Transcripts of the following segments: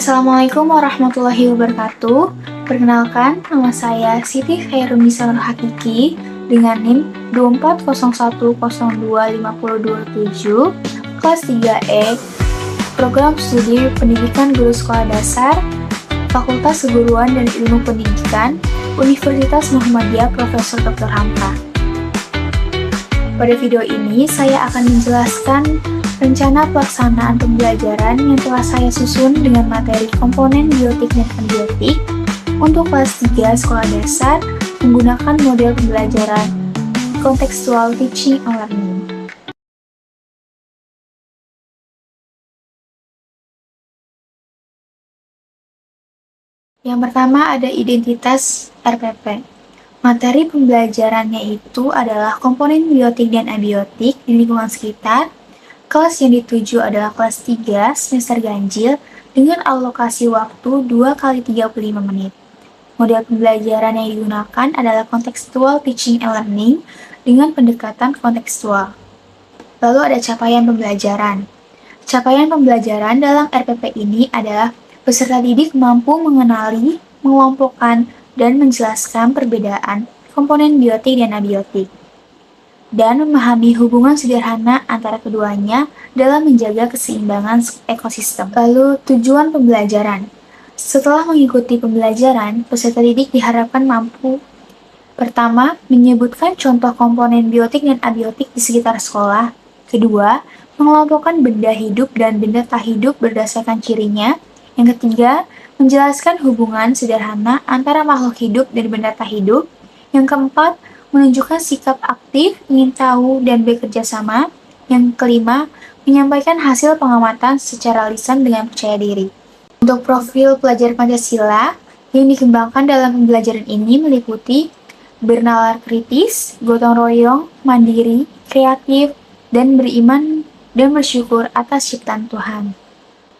Assalamualaikum warahmatullahi wabarakatuh. Perkenalkan, nama saya Siti Khairunisa Nur Hakiki dengan NIM 2401025027, kelas 3E, Program Studi Pendidikan Guru Sekolah Dasar, Fakultas Keguruan dan Ilmu Pendidikan, Universitas Muhammadiyah Profesor Dr. Hamka. Pada video ini, saya akan menjelaskan rencana pelaksanaan pembelajaran yang telah saya susun dengan materi komponen biotik dan abiotik untuk kelas 3 sekolah dasar menggunakan model pembelajaran contextual teaching and learning. Yang pertama ada identitas RPP. Materi pembelajarannya itu adalah komponen biotik dan abiotik di lingkungan sekitar. Kelas yang dituju adalah kelas 3 semester ganjil dengan alokasi waktu 2 kali 35 menit. Model pembelajaran yang digunakan adalah contextual teaching and learning dengan pendekatan kontekstual. Lalu ada capaian pembelajaran. Capaian pembelajaran dalam RPP ini adalah peserta didik mampu mengenali, mengelompokkan, dan menjelaskan perbedaan komponen biotik dan abiotik, dan memahami hubungan sederhana antara keduanya dalam menjaga keseimbangan ekosistem. Lalu, tujuan pembelajaran. Setelah mengikuti pembelajaran, peserta didik diharapkan mampu pertama, menyebutkan contoh komponen biotik dan abiotik di sekitar sekolah. Kedua, mengelompokkan benda hidup dan benda tak hidup berdasarkan cirinya. Yang ketiga, menjelaskan hubungan sederhana antara makhluk hidup dan benda tak hidup. Yang keempat, menunjukkan sikap aktif, ingin tahu, dan bekerja sama. Yang kelima, menyampaikan hasil pengamatan secara lisan dengan percaya diri. Untuk profil pelajar Pancasila, yang dikembangkan dalam pembelajaran ini meliputi bernalar kritis, gotong royong, mandiri, kreatif, dan beriman dan bersyukur atas ciptaan Tuhan.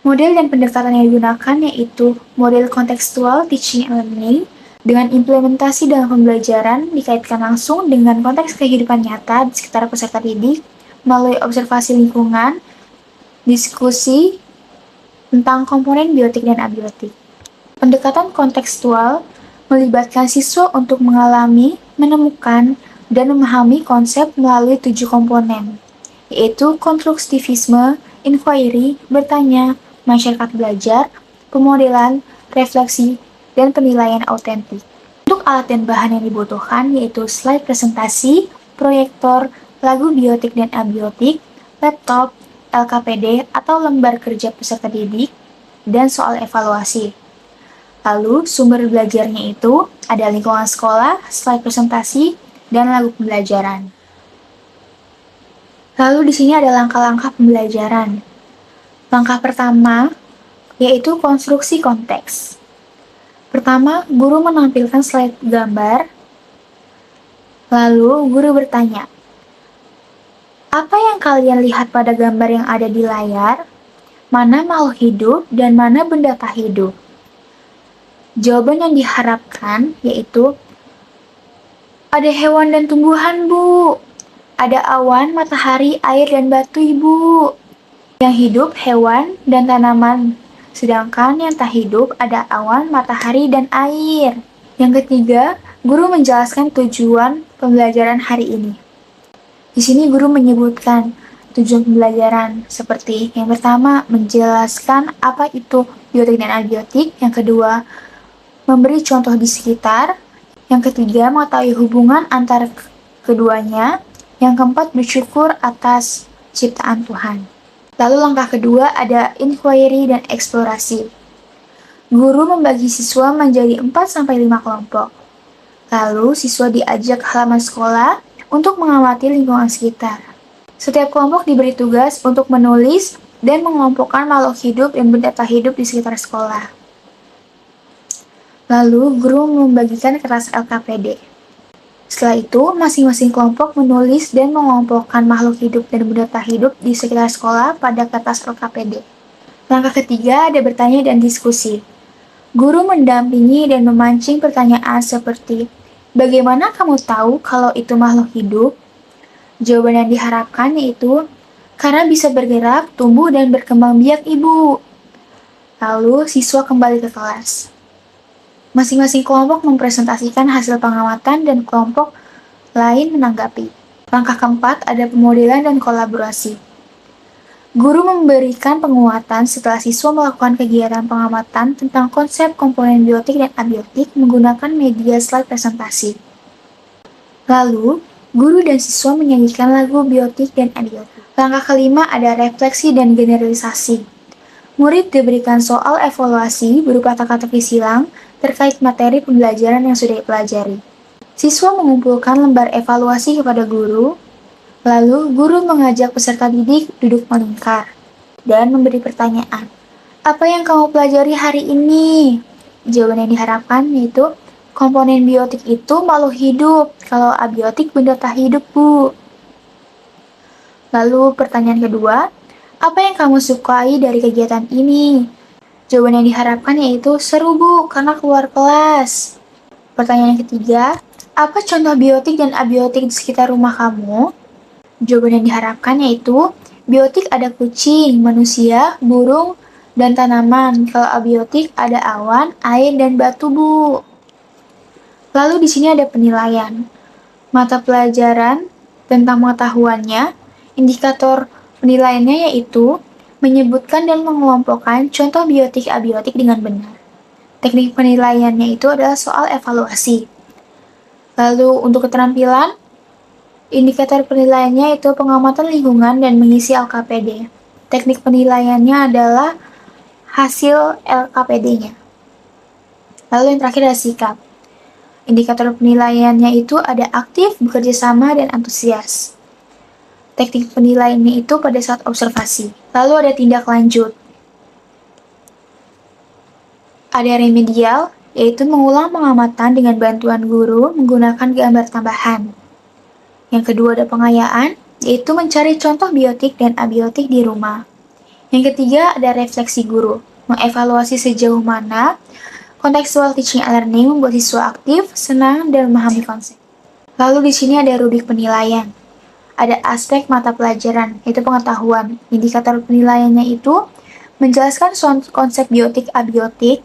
Model dan pendekatan yang digunakan yaitu model kontekstual teaching and learning dengan implementasi dalam pembelajaran dikaitkan langsung dengan konteks kehidupan nyata di sekitar peserta didik melalui observasi lingkungan, diskusi tentang komponen biotik dan abiotik. Pendekatan kontekstual melibatkan siswa untuk mengalami, menemukan, dan memahami konsep melalui 7 komponen, yaitu konstruktivisme, inquiry, bertanya, masyarakat belajar, pemodelan, refleksi, dan penilaian autentik. Untuk alat dan bahan yang dibutuhkan yaitu slide presentasi, proyektor, lagu biotik dan abiotik, laptop, LKPD atau lembar kerja peserta didik, dan soal evaluasi. Lalu, sumber belajarnya itu ada lingkungan sekolah, slide presentasi, dan lagu pembelajaran. Lalu di sini ada langkah-langkah pembelajaran. Langkah pertama yaitu konstruksi konteks. Pertama, guru menampilkan slide gambar. Lalu, guru bertanya, apa yang kalian lihat pada gambar yang ada di layar? Mana makhluk hidup dan mana benda tak hidup? Jawaban yang diharapkan yaitu, ada hewan dan tumbuhan, Bu. Ada awan, matahari, air, dan batu, Ibu. Yang hidup, hewan, dan tanaman. Sedangkan yang tak hidup ada awan, matahari, dan air. Yang ketiga, guru menjelaskan tujuan pembelajaran hari ini. Di sini guru menyebutkan tujuan pembelajaran seperti yang pertama, menjelaskan apa itu biotik dan abiotik. Yang kedua, memberi contoh di sekitar. Yang ketiga, mengetahui hubungan antara keduanya. Yang keempat, bersyukur atas ciptaan Tuhan. Lalu langkah kedua ada inquiry dan eksplorasi. Guru membagi siswa menjadi 4-5 kelompok. Lalu siswa diajak ke halaman sekolah untuk mengamati lingkungan sekitar. Setiap kelompok diberi tugas untuk menulis dan mengelompokkan makhluk hidup dan benda tak hidup di sekitar sekolah. Lalu guru membagikan kertas LKPD. Setelah itu, masing-masing kelompok menulis dan mengelompokkan makhluk hidup dan benda tak hidup di sekitar sekolah pada kertas LKPD. Langkah ketiga ada bertanya dan diskusi. Guru mendampingi dan memancing pertanyaan seperti, bagaimana kamu tahu kalau itu makhluk hidup? Jawaban yang diharapkan yaitu, karena bisa bergerak, tumbuh, dan berkembang biak, Ibu. Lalu, siswa kembali ke kelas. Masing-masing kelompok mempresentasikan hasil pengamatan dan kelompok lain menanggapi. Langkah keempat ada pemodelan dan kolaborasi. Guru memberikan penguatan setelah siswa melakukan kegiatan pengamatan tentang konsep komponen biotik dan abiotik menggunakan media slide presentasi. Lalu, guru dan siswa menyanyikan lagu biotik dan abiotik. Langkah kelima ada refleksi dan generalisasi. Murid diberikan soal evaluasi berupa teka-teki silang terkait materi pembelajaran yang sudah dipelajari. Siswa mengumpulkan lembar evaluasi kepada guru, lalu guru mengajak peserta didik duduk melingkar dan memberi pertanyaan. Apa yang kamu pelajari hari ini? Jawaban yang diharapkan yaitu, komponen biotik itu makhluk hidup, kalau abiotik benda tak hidup, Bu. Lalu pertanyaan kedua, apa yang kamu sukai dari kegiatan ini? Jawaban yang diharapkan yaitu, seru Bu, karena keluar kelas. Pertanyaan yang ketiga, apa contoh biotik dan abiotik di sekitar rumah kamu? Jawaban yang diharapkan yaitu, biotik ada kucing, manusia, burung, dan tanaman. Kalau abiotik ada awan, air, dan batu, Bu. Lalu di sini ada penilaian. Mata pelajaran tentang pengetahuannya, indikator penilaiannya yaitu menyebutkan dan mengelompokkan contoh biotik abiotik dengan benar. Teknik penilaiannya itu adalah soal evaluasi. Lalu untuk keterampilan, indikator penilaiannya itu pengamatan lingkungan dan mengisi LKPD. Teknik penilaiannya adalah hasil LKPD-nya. Lalu yang terakhir ada sikap. Indikator penilaiannya itu ada aktif, bekerja sama, dan antusias. Teknik penilaiannya itu pada saat observasi. Lalu ada tindak lanjut. Ada remedial, yaitu mengulang pengamatan dengan bantuan guru menggunakan gambar tambahan. Yang kedua ada pengayaan, yaitu mencari contoh biotik dan abiotik di rumah. Yang ketiga ada refleksi guru, mengevaluasi sejauh mana contextual teaching and learning membuat siswa aktif, senang, dan memahami konsep. Lalu di sini ada rubrik penilaian. Ada aspek mata pelajaran, yaitu pengetahuan. Indikator penilaiannya itu menjelaskan konsep biotik abiotik.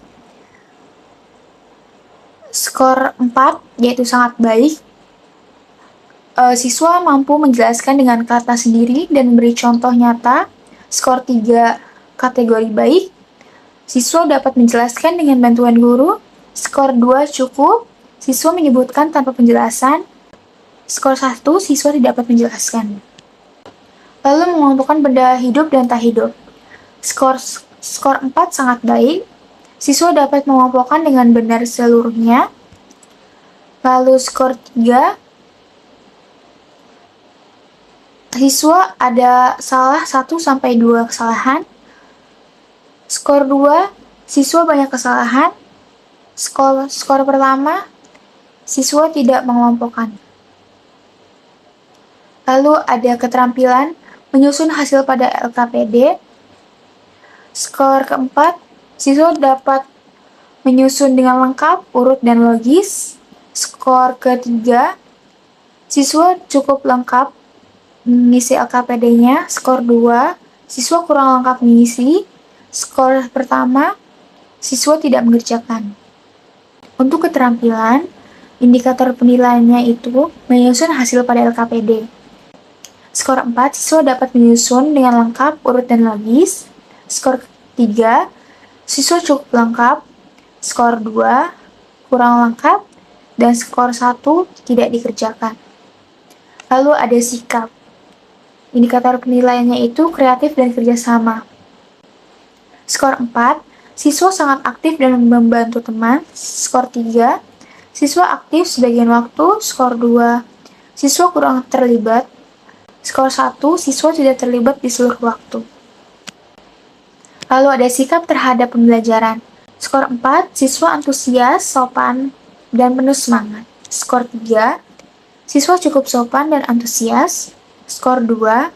Skor 4, yaitu sangat baik. Siswa mampu menjelaskan dengan kata sendiri dan memberi contoh nyata. Skor 3, kategori baik. Siswa dapat menjelaskan dengan bantuan guru. Skor 2, cukup. Siswa menyebutkan tanpa penjelasan. Skor 1, siswa tidak dapat menjelaskan. Lalu mengelompokkan benda hidup dan tak hidup. Skor 4 sangat baik. Siswa dapat mengelompokkan dengan benar seluruhnya. Lalu skor 3, siswa ada salah 1-2 kesalahan. Skor 2, siswa banyak kesalahan. Skor pertama, siswa tidak mengelompokkan. Lalu ada keterampilan menyusun hasil pada LKPD. Skor keempat, siswa dapat menyusun dengan lengkap, urut, dan logis. Skor ketiga, siswa cukup lengkap mengisi LKPD-nya. Skor 2, siswa kurang lengkap mengisi. Skor pertama, siswa tidak mengerjakan. Untuk keterampilan, indikator penilaiannya itu menyusun hasil pada LKPD. Skor 4, siswa dapat menyusun dengan lengkap, urut, dan logis. Skor 3, siswa cukup lengkap. Skor 2, kurang lengkap. Dan skor 1, tidak dikerjakan. Lalu ada sikap. Indikator penilaiannya itu kreatif dan kerjasama. Skor 4, siswa sangat aktif dan membantu teman. Skor 3, siswa aktif sebagian waktu. Skor 2, siswa kurang terlibat. Skor 1, siswa tidak terlibat di seluruh waktu. Lalu ada sikap terhadap pembelajaran. Skor 4, siswa antusias, sopan, dan penuh semangat. Skor 3, siswa cukup sopan dan antusias. Skor 2,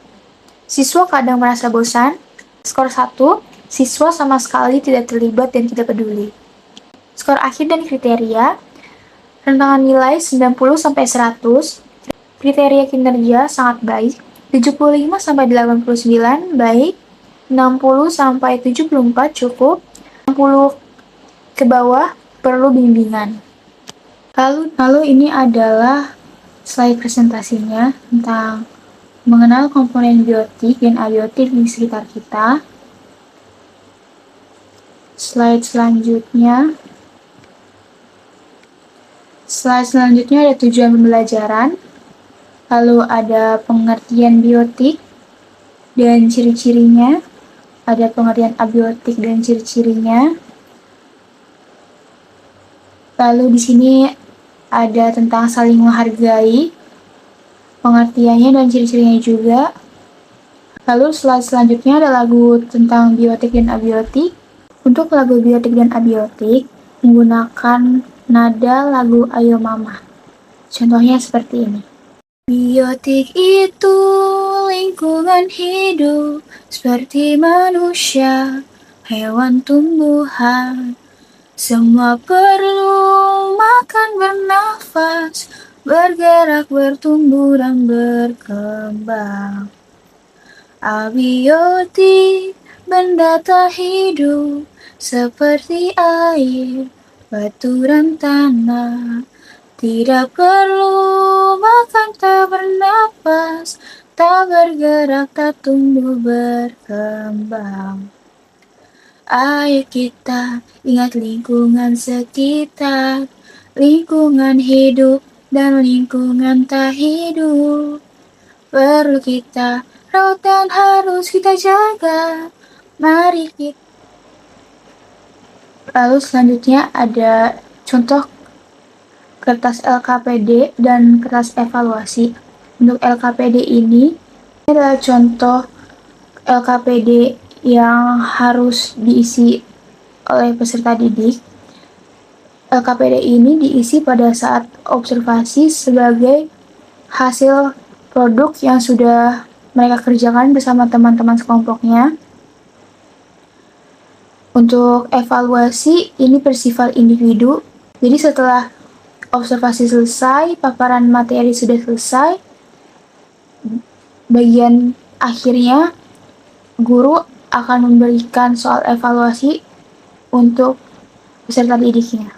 siswa kadang merasa bosan. Skor 1, siswa sama sekali tidak terlibat dan tidak peduli. Skor akhir dan kriteria, rentangan nilai 90-100, kriteria kinerja sangat baik, 75-89 baik, 60-74 cukup, 60 ke bawah perlu bimbingan. Lalu ini adalah slide presentasinya tentang mengenal komponen biotik dan abiotik di sekitar kita. Slide selanjutnya ada tujuan pembelajaran, lalu ada pengertian biotik dan ciri-cirinya, ada pengertian abiotik dan ciri-cirinya. Lalu di sini ada tentang saling menghargai, pengertiannya dan ciri-cirinya juga. Lalu slide selanjutnya ada lagu tentang biotik dan abiotik. Untuk lagu biotik dan abiotik menggunakan nada lagu Ayo Mama. Contohnya seperti ini. Biotik itu lingkungan hidup seperti manusia, hewan, tumbuhan. Semua perlu makan, bernafas, bergerak, bertumbuh, dan berkembang. Abiotik, benda tak hidup, seperti air, batu, dan tanah. Tidak perlu makan, tak bernafas, tak bergerak, tak tumbuh, berkembang. Ayo kita ingat lingkungan sekitar, lingkungan hidup dan lingkungan tak hidup. Perlu kita rawat dan harus kita jaga. Mari kita. Lalu selanjutnya ada contoh kertas LKPD dan kertas evaluasi. Untuk LKPD ini adalah contoh LKPD yang harus diisi oleh peserta didik. LKPD ini diisi pada saat observasi sebagai hasil produk yang sudah mereka kerjakan bersama teman-teman sekelompoknya. Untuk evaluasi, ini bersifat individu. Jadi setelah observasi selesai, paparan materi sudah selesai, bagian akhirnya guru akan memberikan soal evaluasi untuk peserta didiknya.